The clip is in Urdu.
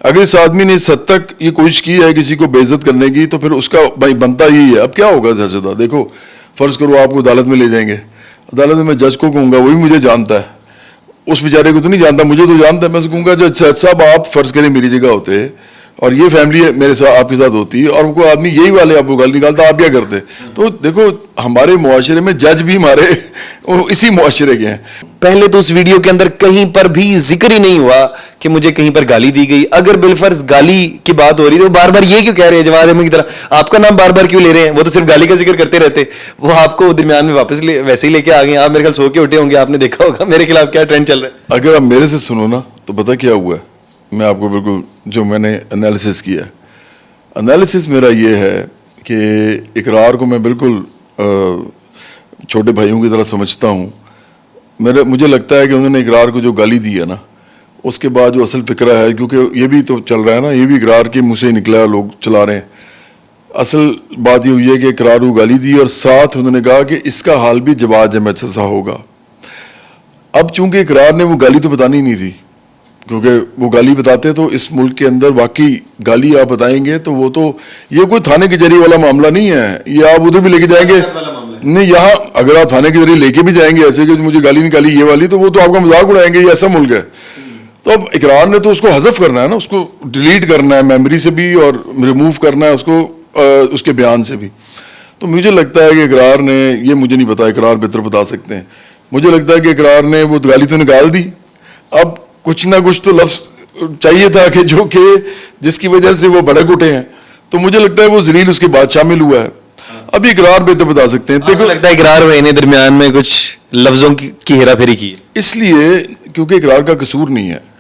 اگر اس آدمی نے اس حد تک یہ کوشش کی ہے کسی کو بے عزت کرنے کی تو پھر اس کا بھائی بنتا ہی ہے. اب کیا ہوگا زیادہ؟ دیکھو فرض کرو آپ کو عدالت میں لے جائیں گے, عدالت میں جج کو کہوں گا, وہی مجھے جانتا ہے, اس بیچارے کو تو نہیں جانتا, مجھے تو جانتا ہے. میں سے کہوں گا جو جج صاحب آپ فرض کریں میری جگہ ہوتے اور یہ فیملی میرے ساتھ آپ کے ساتھ ہوتی اور کوئی آدمی یہی والے آپ کو گل نکالتا, آپ کیا کرتے؟ تو دیکھو ہمارے معاشرے میں جج بھی ہمارے اسی معاشرے کے ہیں. پہلے تو اس ویڈیو کے اندر کہیں پر بھی ذکر ہی نہیں ہوا کہ مجھے کہیں پر گالی دی گئی. اگر بالفرض گالی کی بات ہو رہی تو بار بار یہ کیوں کہہ رہے ہیں جواد احمد کی طرح آپ کا نام بار بار کیوں لے رہے ہیں؟ وہ تو صرف گالی کا ذکر کرتے رہتے, وہ آپ کو درمیان میں واپس ویسے ہی لے کے آ گئے. آپ میرے خیال سو کے اٹھے ہوں گے, آپ نے دیکھا ہوگا میرے خلاف کیا ٹرینڈ چل رہا ہے. اگر آپ میرے سے سنو نا تو پتہ کیا ہوا ہے, میں آپ کو بالکل جو میں نے انالیسس کیا ہے, انالیسس میرا یہ ہے کہ اقرار کو میں بالکل چھوٹے بھائیوں کی طرح سمجھتا ہوں. مجھے لگتا ہے کہ انہوں نے اقرار کو جو گالی دی ہے نا, اس کے بعد جو اصل فکرہ ہے, کیونکہ یہ بھی تو چل رہا ہے نا, یہ بھی اقرار کے منہ سے ہی نکلا ہے, لوگ چلا رہے ہیں. اصل بات یہ ہوئی ہے کہ اقرار کو گالی دی اور ساتھ انہوں نے کہا کہ اس کا حال بھی جواد احمد سزا ہوگا. اب چونکہ اقرار نے وہ گالی تو بتانی نہیں تھی, کیونکہ وہ گالی بتاتے تو اس ملک کے اندر واقعی گالی آپ بتائیں گے تو وہ تو یہ کوئی تھانے کے ذریعے والا معاملہ نہیں ہے, یہ آپ ادھر بھی لے کے جائیں گے نہیں, یہاں اگر آپ تھانے کے ذریعے لے کے بھی جائیں گے ایسے کہ مجھے گالی نکالی یہ والی, تو وہ تو آپ کا مذاق اڑائیں گے, یہ ایسا ملک ہے. تو اب اقرار نے تو اس کو حذف کرنا ہے نا, اس کو ڈیلیٹ کرنا ہے میموری سے بھی اور ریموو کرنا ہے اس کو اس کے بیان سے بھی. تو مجھے لگتا ہے کہ اقرار نے, یہ مجھے نہیں پتا, اقرار بہتر بتا سکتے ہیں, مجھے لگتا ہے کہ اقرار نے وہ گالی تو نکال دی, اب کچھ نہ کچھ تو لفظ چاہیے تھا کہ جو کہ جس کی وجہ سے وہ بھڑک اٹھے ہیں. تو مجھے لگتا ہے وہ ذلیل اس کے بعد شامل ہوا ہے. ابھی اقرار بہتر بتا سکتے ہیں. دیکھو لگتا ہے اقرار ہوئے نے درمیان میں کچھ لفظوں کی ہیرا پھیری کی, اس لیے کیونکہ اقرار کا قصور نہیں ہے.